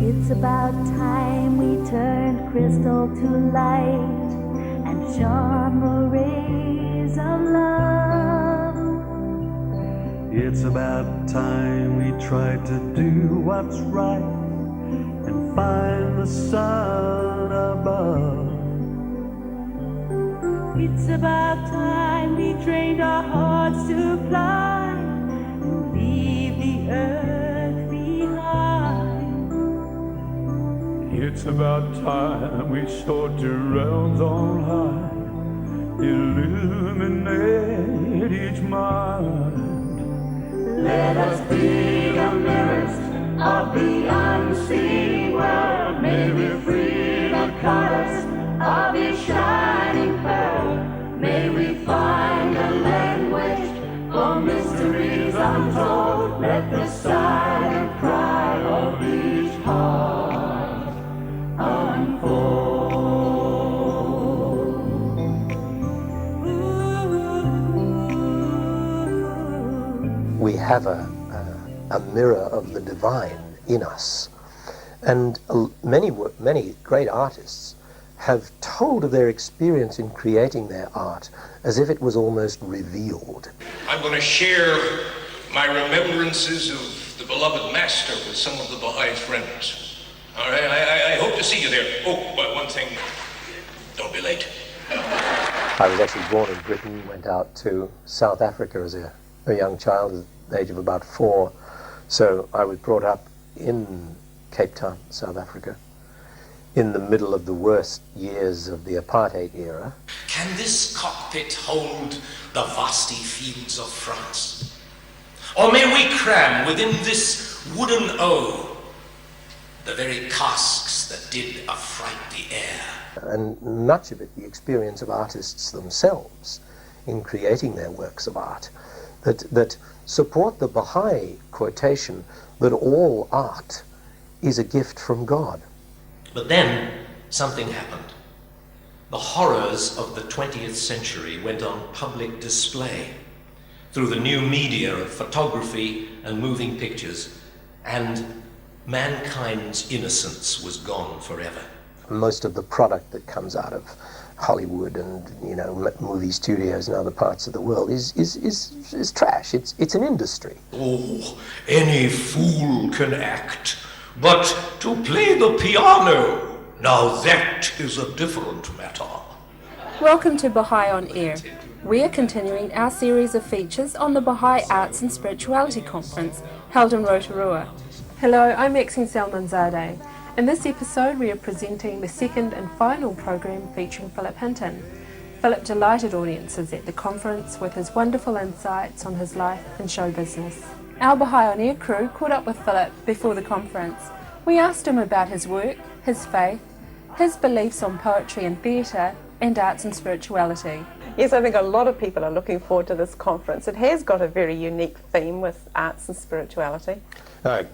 It's about time we turned crystal to light and shone the rays of love. It's about time we tried to do what's right and find the sun above. It's about time we trained our hearts to fly and leave the earth behind. It's about time we soared to realms on high, illuminate each mind. Let us be the mirrors of the unseen world. May we free the colors of each shining pearl. May we find a language for mysteries untold. Let the silent cry of each heart unfold. We have a mirror of the divine in us. And many great artists have told of their experience in creating their art as if it was almost revealed. I'm going to share my remembrances of the beloved master with some of the Baha'i friends. All right, I hope to see you there. Oh, but one thing, don't be late. I was actually born in Britain, went out to South Africa as a young child at the age of about 4. So I was brought up in Cape Town, South Africa, in the middle of the worst years of the apartheid era. Can this cockpit hold the vasty fields of France? Or may we cram within this wooden O the very casks that did affright the air? And much of it the experience of artists themselves in creating their works of art that support the Baha'i quotation that all art is a gift from God. But then something happened. The horrors of the 20th century went on public display through the new media of photography and moving pictures, and mankind's innocence was gone forever. Most of the product that comes out of Hollywood and movie studios and other parts of the world is trash. It's an industry. Oh, any fool can act, but to play the piano, now that is a different matter. Welcome to Baha'i on Air. We are continuing our series of features on the Baha'i Arts and Spirituality Conference held in Rotorua. Hello, I'm Maxine Salmanzadeh. In this episode, we are presenting the second and final program featuring Phillip Hinton. Phillip delighted audiences at the conference with his wonderful insights on his life and show business. Our Baha'i on Air crew caught up with Phillip before the conference. We asked him about his work, his faith, his beliefs on poetry and theatre, and arts and spirituality. Yes, I think a lot of people are looking forward to this conference. It has got a very unique theme with arts and spirituality.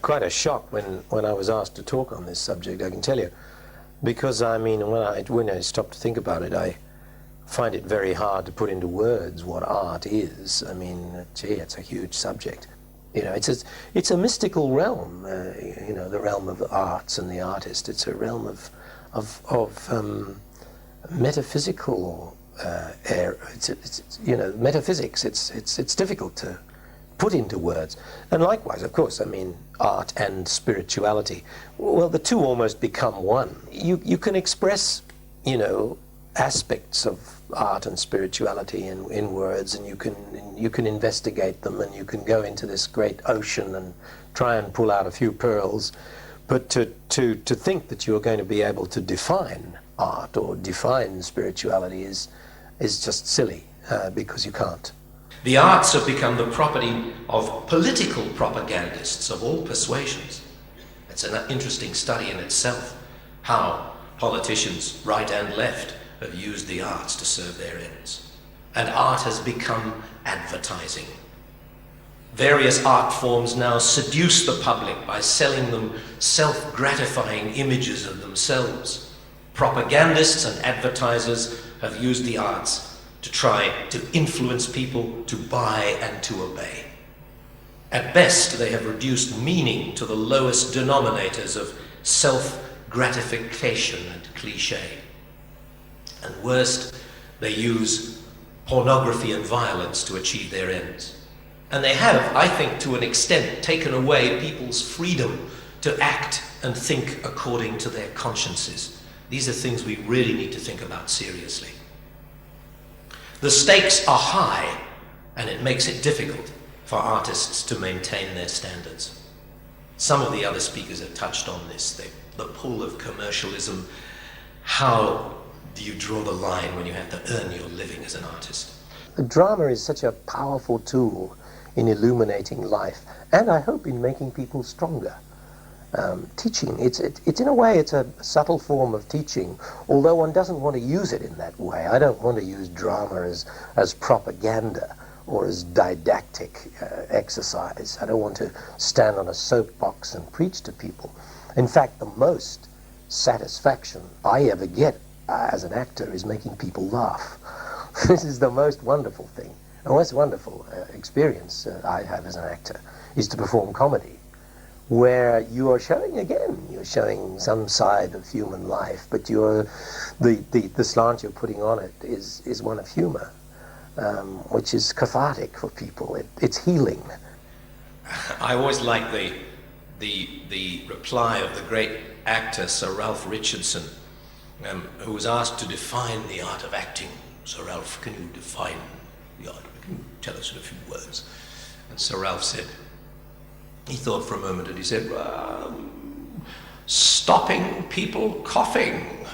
Quite a shock when I was asked to talk on this subject, I can tell you. Because, when I stop to think about it, I find it very hard to put into words what art is. It's a huge subject. It's a mystical realm, the realm of the arts and the artist. It's a realm of metaphysical metaphysics. It's difficult to put into words. And likewise, of course, art and spirituality, well, the two almost become one. You can express, aspects of art and spirituality in words, and you can investigate them, and you can go into this great ocean and try and pull out a few pearls. But to think that you're going to be able to define art or define spirituality is just silly, because you can't. The arts have become the property of political propagandists of all persuasions. It's an interesting study in itself, how politicians, right and left, have used the arts to serve their ends. And art has become advertising. Various art forms now seduce the public by selling them self-gratifying images of themselves. Propagandists and advertisers have used the arts to try to influence people to buy and to obey. At best, they have reduced meaning to the lowest denominators of self-gratification and cliché. And worst, they use pornography and violence to achieve their ends. And they have, I think, to an extent, taken away people's freedom to act and think according to their consciences. These are things we really need to think about seriously. The stakes are high, and it makes it difficult for artists to maintain their standards. Some of the other speakers have touched on this, the pull of commercialism. How do you draw the line when you have to earn your living as an artist? The drama is such a powerful tool in illuminating life, and I hope in making people stronger. Teaching, it's in a way, it's a subtle form of teaching, although one doesn't want to use it in that way. I don't want to use drama as propaganda or as didactic exercise. I don't want to stand on a soapbox and preach to people. In fact, the most satisfaction I ever get as an actor is making people laugh. This is the most wonderful thing. The most wonderful experience I have as an actor is to perform comedy, where you are showing, again, you're showing some side of human life, but the slant you're putting on it is one of humor, which is cathartic for people. It's healing. I always like the reply of the great actor Sir Ralph Richardson, who was asked to define the art of acting. Sir Ralph, can you define the art? Can you tell us in a few words? And Sir Ralph said, he thought for a moment and he said, stopping people coughing.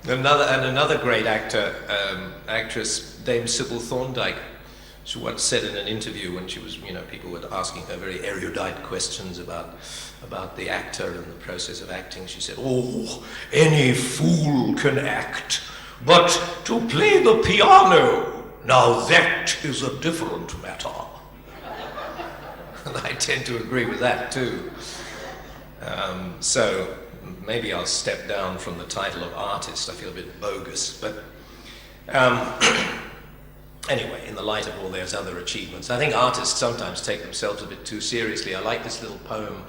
Another great actress, Dame Sybil Thorndike, she once said in an interview when she was, people were asking her very erudite questions about the actor and the process of acting, she said, "Oh, any fool can act, but to play the piano, now that is a different matter." And I tend to agree with that too. So maybe I'll step down from the title of artist. I feel a bit bogus, but anyway, in the light of all those other achievements, I think artists sometimes take themselves a bit too seriously. I like this little poem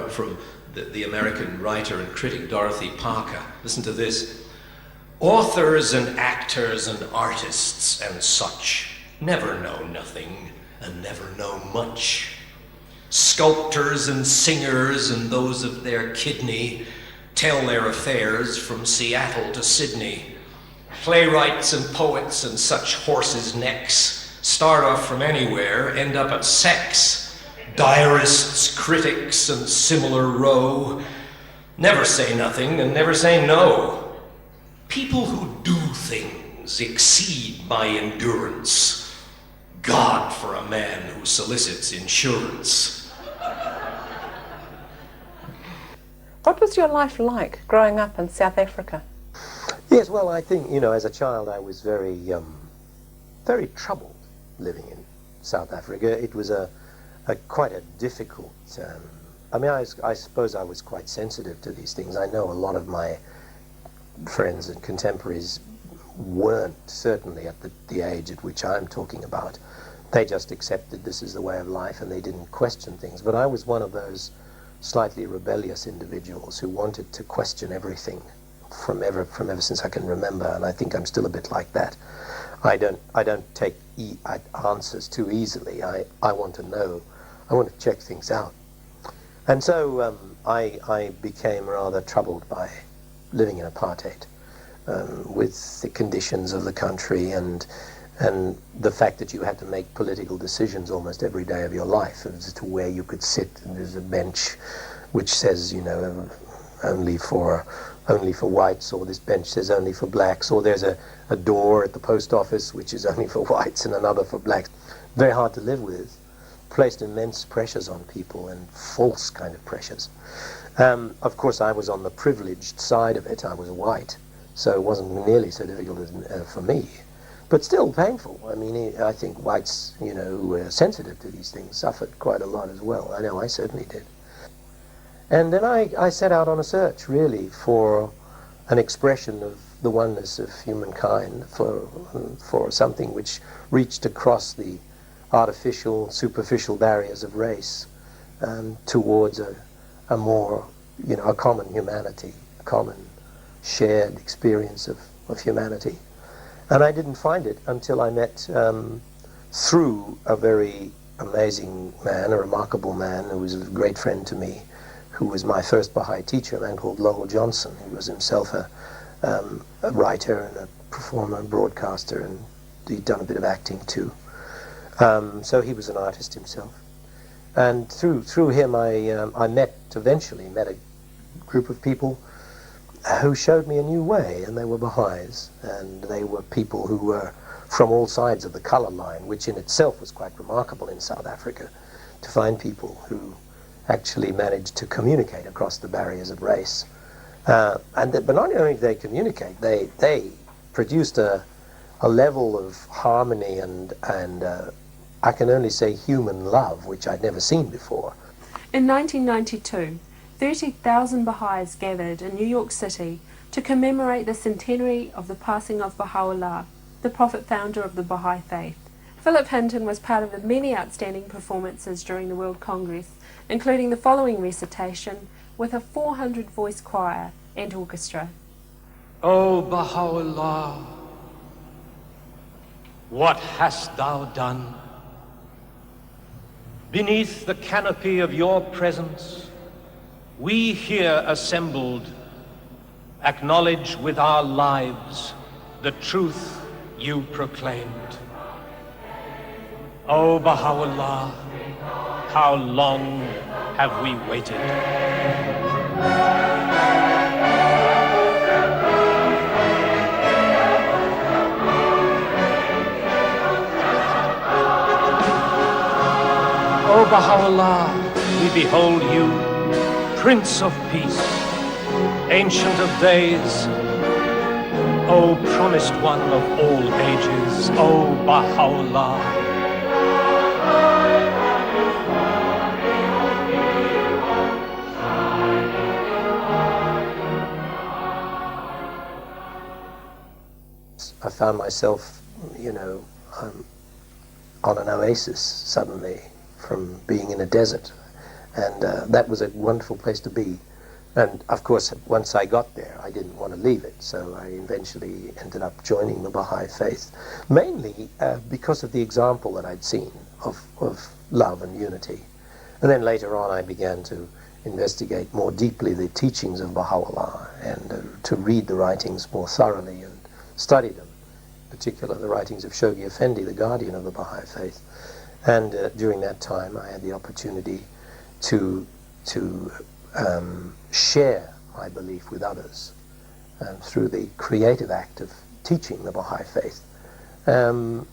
from the American writer and critic Dorothy Parker. Listen to this. "Authors and actors and artists and such never know nothing and never know much. Sculptors and singers and those of their kidney tell their affairs from Seattle to Sydney. Playwrights and poets and such horses' necks start off from anywhere, end up at sex. Diarists, critics, and similar row never say nothing and never say no. People who do things exceed my endurance. God for a man who solicits insurance." What was your life like growing up in South Africa? Yes, well, I think, as a child I was very, very troubled living in South Africa. It was quite a difficult, I suppose I was quite sensitive to these things. I know a lot of my friends and contemporaries weren't, certainly at the age at which I'm talking about. They just accepted this is the way of life and they didn't question things. But I was one of those slightly rebellious individuals who wanted to question everything from ever since I can remember, and I think I'm still a bit like that. I don't take answers too easily. I want to know. I want to check things out. And so I became rather troubled by living in apartheid, with the conditions of the country and the fact that you had to make political decisions almost every day of your life as to where you could sit. And there's a bench which says, only for whites, or this bench says only for blacks, or there's a door at the post office which is only for whites and another for blacks. Very hard to live with. Placed immense pressures on people, and false kind of pressures. Of course, I was on the privileged side of it. I was white, so it wasn't nearly so difficult for me, but still painful. I think whites, who were sensitive to these things, suffered quite a lot as well. I know I certainly did. And then I set out on a search, really, for an expression of the oneness of humankind, for something which reached across the artificial, superficial barriers of race, towards a more, a common humanity, a common shared experience of humanity. And I didn't find it until I met, through a very amazing man, a remarkable man who was a great friend to me, who was my first Baha'i teacher, a man called Lowell Johnson, who was himself a writer and a performer and broadcaster, and he'd done a bit of acting too. So he was an artist himself. And through him I eventually met a group of people who showed me a new way, and they were Baha'is, and they were people who were from all sides of the colour line, which in itself was quite remarkable in South Africa, to find people who actually managed to communicate across the barriers of race. But not only did they communicate, they produced a level of harmony and I can only say human love, which I'd never seen before. In 1992, 30,000 Baha'is gathered in New York City to commemorate the centenary of the passing of Baha'u'llah, the prophet founder of the Baha'i faith. Phillip Hinton was part of the many outstanding performances during the World Congress, including the following recitation with a 400-voice choir and orchestra. O Baha'u'llah, what hast thou done? Beneath the canopy of your presence, we here assembled acknowledge with our lives the truth you proclaimed. O Baha'u'llah, how long have we waited? O Baha'u'llah, we behold you, Prince of Peace, Ancient of Days, O Promised One of all ages, O Baha'u'llah. I found myself, on an oasis suddenly from being in a desert, and that was a wonderful place to be. And of course, once I got there, I didn't want to leave it, so I eventually ended up joining the Baha'i faith, mainly because of the example that I'd seen of love and unity. And then later on, I began to investigate more deeply the teachings of Baha'u'llah and to read the writings more thoroughly and study them, in particular the writings of Shoghi Effendi, the guardian of the Baha'i faith. And during that time, I had the opportunity to share my belief with others through the creative act of teaching the Baha'i faith. And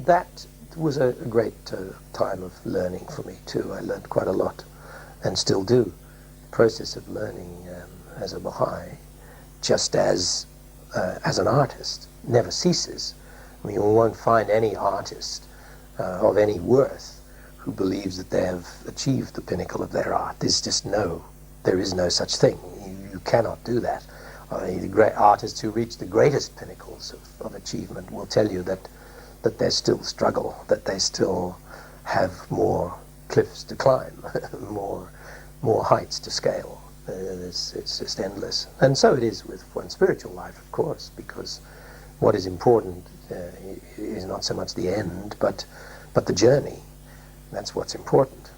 that was a great time of learning for me too. I learned quite a lot, and still do. The process of learning as a Baha'i, just as an artist, never ceases. I mean, you won't find any artist of any worth who believes that they have achieved the pinnacle of their art. There is no such thing. You cannot do that. The great artists who reach the greatest pinnacles of achievement will tell you that they still struggle, that they still have more cliffs to climb, more heights to scale. It's just endless. And so it is with one's spiritual life, of course, because what is important is not so much the end, but the journey. That's what's important.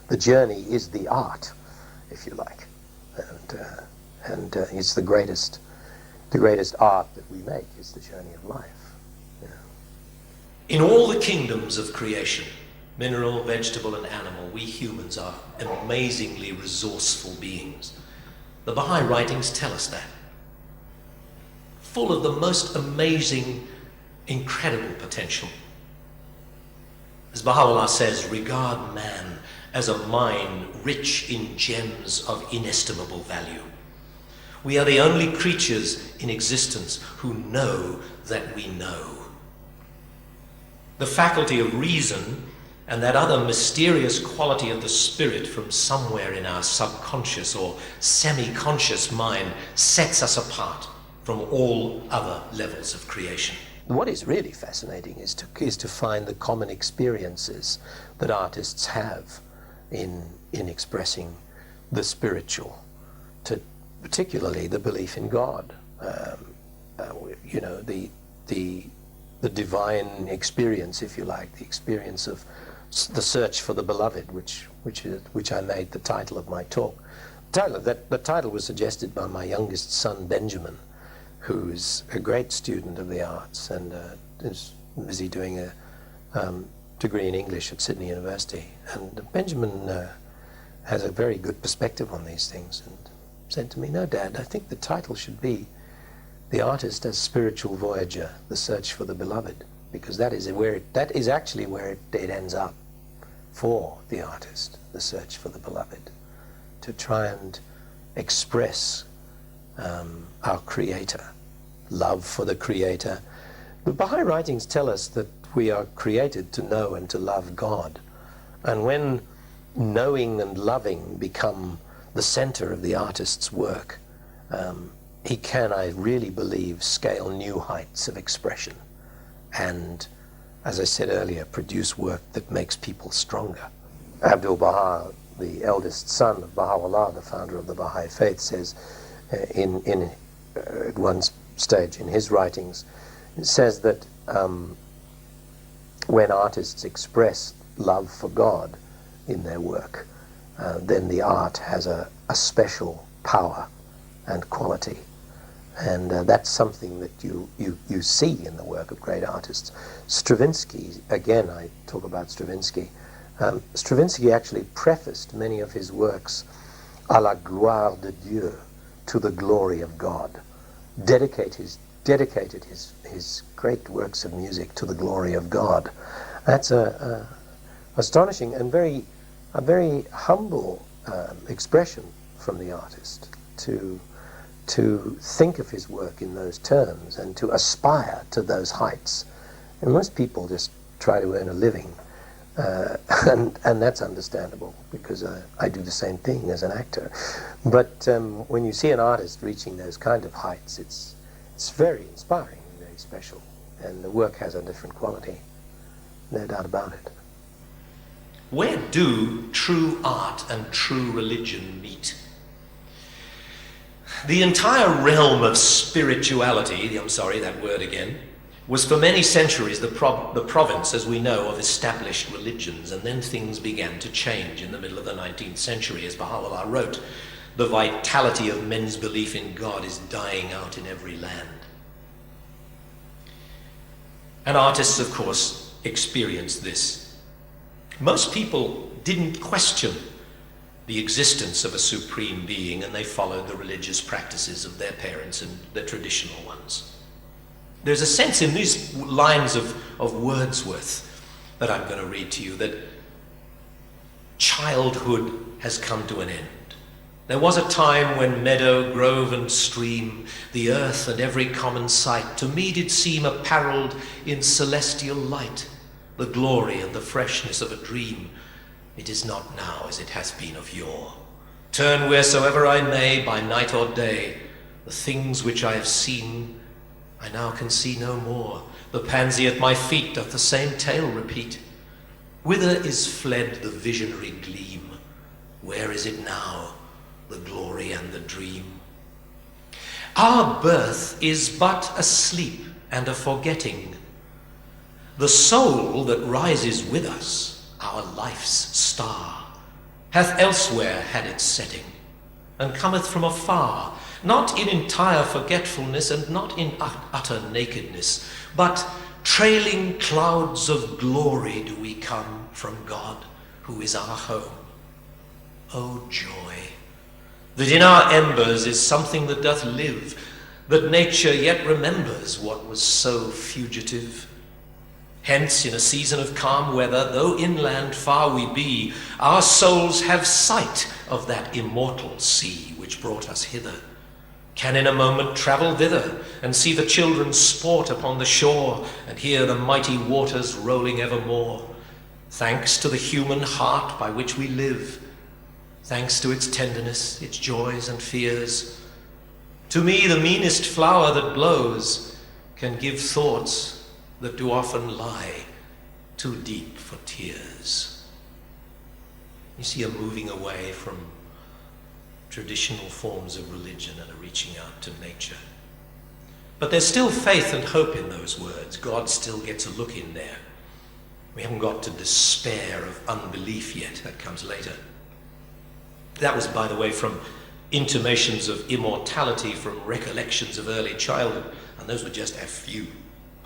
The journey is the art, if you like, and it's the greatest art that we make is the journey of life. Yeah. In all the kingdoms of creation, mineral, vegetable, and animal, we humans are amazingly resourceful beings. The Baha'i writings tell us that. Full of the most amazing, incredible potential. As Baha'u'llah says, regard man as a mine rich in gems of inestimable value. We are the only creatures in existence who know that we know. The faculty of reason and that other mysterious quality of the spirit from somewhere in our subconscious or semi-conscious mind sets us apart from all other levels of creation. what is really fascinating is to find the common experiences that artists have in expressing the spiritual, particularly the belief in God. You know, the divine experience, if you like, the experience of the search for the beloved, which I made the title of my talk. The title was suggested by my youngest son, Benjamin, who's a great student of the arts and is busy doing a degree in English at Sydney University. And Benjamin has a very good perspective on these things and said to me, "No, Dad, I think the title should be The Artist as Spiritual Voyager, The Search for the Beloved," because that is actually where it ends up for the artist, the search for the beloved, to try and express our Creator, love for the Creator. The Baha'i writings tell us that we are created to know and to love God. And when knowing and loving become the center of the artist's work, he can, I really believe, scale new heights of expression and, as I said earlier, produce work that makes people stronger. Abdu'l, the eldest son of Baha'u'llah, the founder of the Baha'i faith, says at one stage in his writings, it says that when artists express love for God in their work, then the art has a special power and quality. And that's something that you see in the work of great artists. Stravinsky, again, I talk about Stravinsky. Stravinsky actually prefaced many of his works à la gloire de Dieu, to the glory of God. Dedicated his great works of music to the glory of God. That's a astonishing and a very humble expression from the artist to think of his work in those terms and to aspire to those heights. And most people just try to earn a living, and that's understandable, because I do the same thing as an actor. But when you see an artist reaching those kind of heights, it's very inspiring, very special, and the work has a different quality, no doubt about it. Where do true art and true religion meet? The entire realm of spirituality, I'm sorry, that word again, was for many centuries the province, as we know, of established religions, and then things began to change in the middle of the 19th century. As Baha'u'llah wrote, the vitality of men's belief in God is dying out in every land. And artists, of course, experienced this. Most people didn't question the existence of a supreme being, and they followed the religious practices of their parents and the traditional ones. There's a sense in these lines of Wordsworth that I'm going to read to you that childhood has come to an end. There was a time when meadow, grove and stream, the earth and every common sight, to me did seem apparelled in celestial light, the glory and the freshness of a dream. It is not now as it has been of yore. Turn wheresoever I may, by night or day, the things which I have seen, I now can see no more. The pansy at my feet doth the same tale repeat. Whither is fled the visionary gleam? Where is it now, the glory and the dream? Our birth is but a sleep and a forgetting. The soul that rises with us, our life's star, hath elsewhere had its setting, and cometh from afar, not in entire forgetfulness and not in utter nakedness, but trailing clouds of glory do we come from God, who is our home. O joy, that in our embers is something that doth live, that nature yet remembers what was so fugitive. Hence, in a season of calm weather, though inland far we be, our souls have sight of that immortal sea which brought us hither, can in a moment travel thither, and see the children sport upon the shore, and hear the mighty waters rolling evermore. Thanks to the human heart by which we live, thanks to its tenderness, its joys and fears. To me, the meanest flower that blows can give thoughts that do often lie too deep for tears. You see a moving away from traditional forms of religion and a reaching out to nature. But there's still faith and hope in those words. God still gets a look in there. We haven't got to despair of unbelief yet. That comes later. That was, by the way, from intimations of immortality from recollections of early childhood. And those were just a few.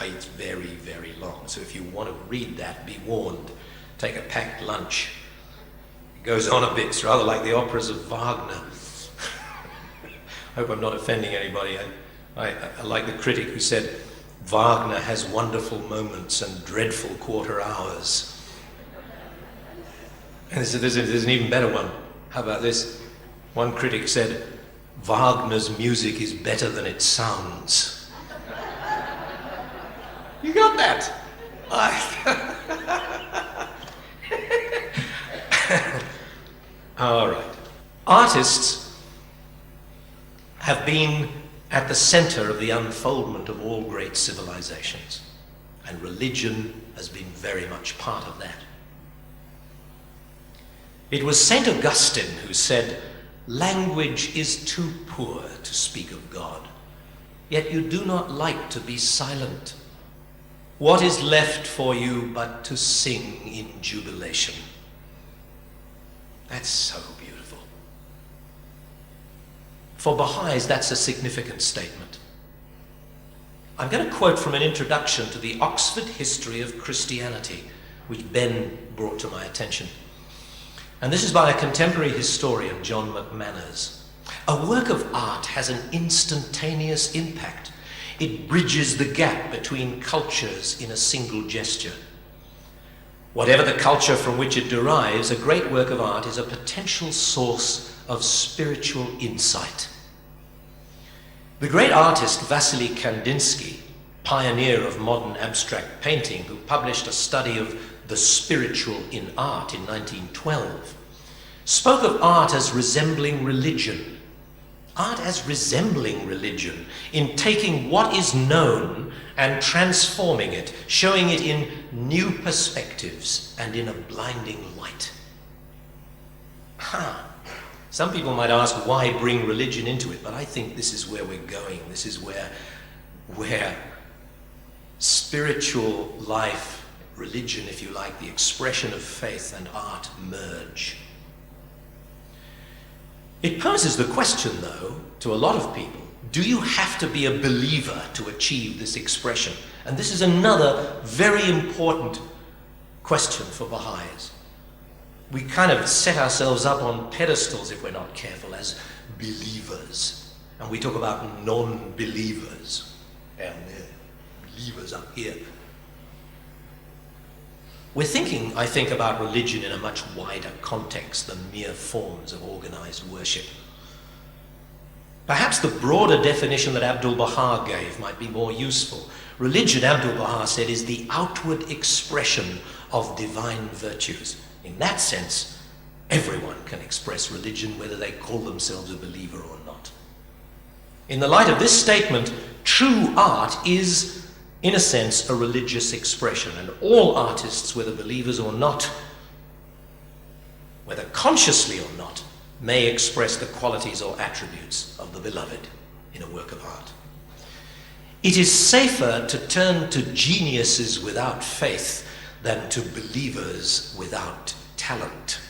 It's very, very long. So if you want to read that, be warned. Take a packed lunch. It goes on a bit. It's rather like the operas of Wagner. I hope I'm not offending anybody. I like the critic who said, Wagner has wonderful moments and dreadful quarter hours. And there's an even better one. How about this? One critic said, Wagner's music is better than it sounds. You got that? All right. Artists have been at the center of the unfoldment of all great civilizations, and religion has been very much part of that. It was St. Augustine who said, language is too poor to speak of God, yet you do not like to be silent. What is left for you but to sing in jubilation? That's so beautiful. For Baha'is, that's a significant statement. I'm going to quote from an introduction to the Oxford History of Christianity, which Ben brought to my attention. And this is by a contemporary historian, John McManus. A work of art has an instantaneous impact. It bridges the gap between cultures in a single gesture. Whatever the culture from which it derives, a great work of art is a potential source of spiritual insight. The great artist Wassily Kandinsky, pioneer of modern abstract painting, who published a study of the spiritual in art in 1912, spoke of art as resembling religion. Art as resembling religion, in taking what is known and transforming it, showing it in new perspectives and in a blinding light. Some people might ask, why bring religion into it? But I think this is where we're going. This is where spiritual life, religion, if you like, the expression of faith and art merge. It poses the question, though, to a lot of people, do you have to be a believer to achieve this expression? And this is another very important question for Baha'is. We kind of set ourselves up on pedestals, if we're not careful, as believers. And we talk about non-believers down there, believers up here. We're thinking, I think, about religion in a much wider context than mere forms of organized worship. Perhaps the broader definition that Abdu'l gave might be more useful. Religion, Abdu'l said, is the outward expression of divine virtues. In that sense, everyone can express religion, whether they call themselves a believer or not. In the light of this statement, true art is, in a sense, a religious expression, and all artists, whether believers or not, whether consciously or not, may express the qualities or attributes of the beloved in a work of art. It is safer to turn to geniuses without faith than to believers without talent.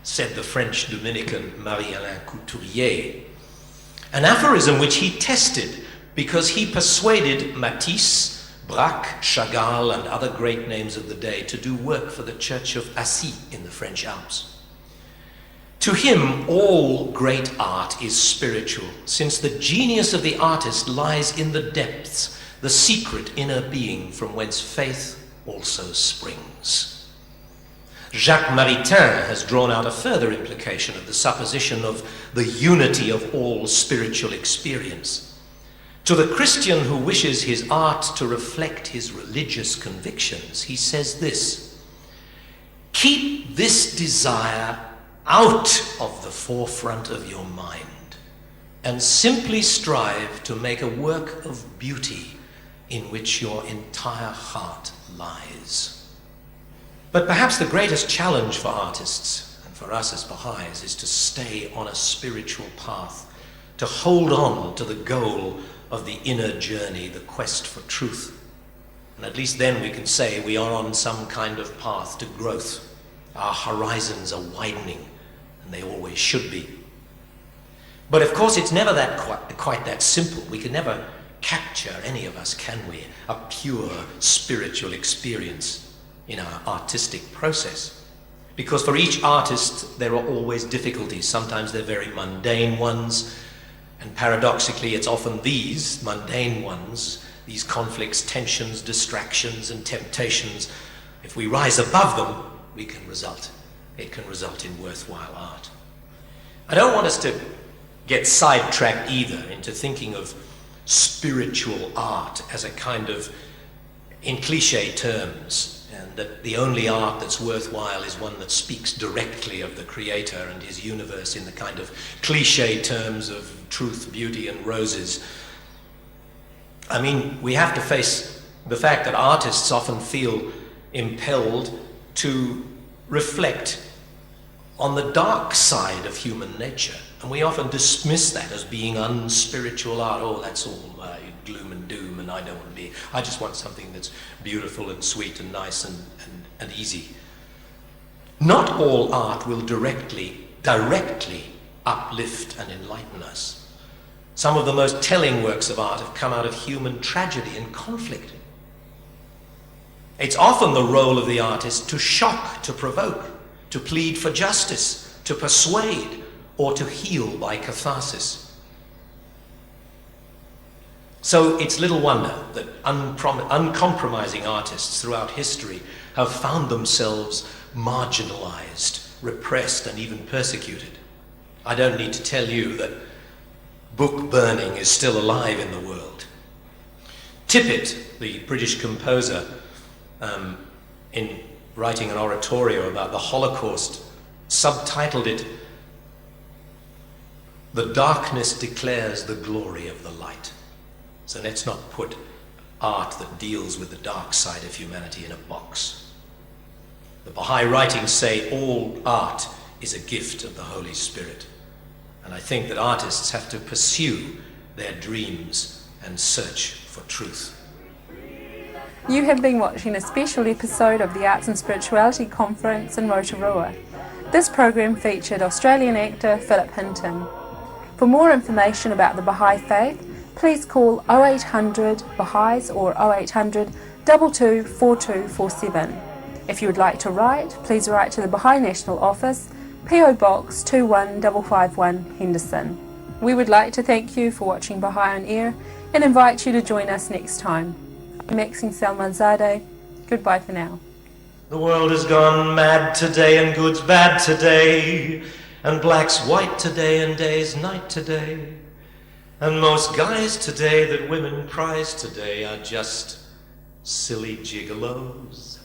Said the French Dominican Marie-Alain Couturier, an aphorism which he tested because he persuaded Matisse, Braque, Chagall, and other great names of the day to do work for the church of Assy in the French Alps. To him, all great art is spiritual, since the genius of the artist lies in the depths, the secret inner being from whence faith also springs. Jacques Maritain has drawn out a further implication of the supposition of the unity of all spiritual experience. To the Christian who wishes his art to reflect his religious convictions, he says this: keep this desire out of the forefront of your mind and simply strive to make a work of beauty in which your entire heart lies. But perhaps the greatest challenge for artists, and for us as Baha'is, is to stay on a spiritual path, to hold on to the goal of the inner journey, the quest for truth. And at least then we can say we are on some kind of path to growth. Our horizons are widening, and they always should be. But of course it's never quite that simple. We can never capture, any of us, can we, a pure spiritual experience in our artistic process. Because for each artist there are always difficulties. Sometimes they're very mundane ones, and paradoxically it's often these mundane ones, these conflicts, tensions, distractions and temptations, if we rise above them, it can result in worthwhile art. I don't want us to get sidetracked either into thinking of spiritual art as a kind of, in cliche terms, and that the only art that's worthwhile is one that speaks directly of the Creator and his universe in the kind of cliche terms of truth, beauty and roses. I mean, we have to face the fact that artists often feel impelled to reflect on the dark side of human nature. And we often dismiss that as being unspiritual art. Oh, that's all gloom and doom, and I don't want to be. I just want something that's beautiful and sweet and nice and easy. Not all art will directly uplift and enlighten us. Some of the most telling works of art have come out of human tragedy and conflict. It's often the role of the artist to shock, to provoke, to plead for justice, to persuade, or to heal by catharsis. So it's little wonder that uncompromising artists throughout history have found themselves marginalized, repressed, and even persecuted. I don't need to tell you that book burning is still alive in the world. Tippett, the British composer, in writing an oratorio about the Holocaust, subtitled it, "The darkness declares the glory of the light." So let's not put art that deals with the dark side of humanity in a box. The Baha'i writings say all art is a gift of the Holy Spirit. And I think that artists have to pursue their dreams and search for truth. You have been watching a special episode of the Arts and Spirituality Conference in Rotorua. This program featured Australian actor Phillip Hinton. For more information about the Baha'i faith, please call 0800 Baha'is or 0800 22 4247. If you would like to write, please write to the Baha'i National Office, PO Box 21551 Henderson. We would like to thank you for watching Baha'i on Air and invite you to join us next time. I'm Maxine Salmanzadeh. Goodbye for now. The world has gone mad today and good's bad today, and black's white today and day's night today, and most guys today that women prize today are just silly gigolos.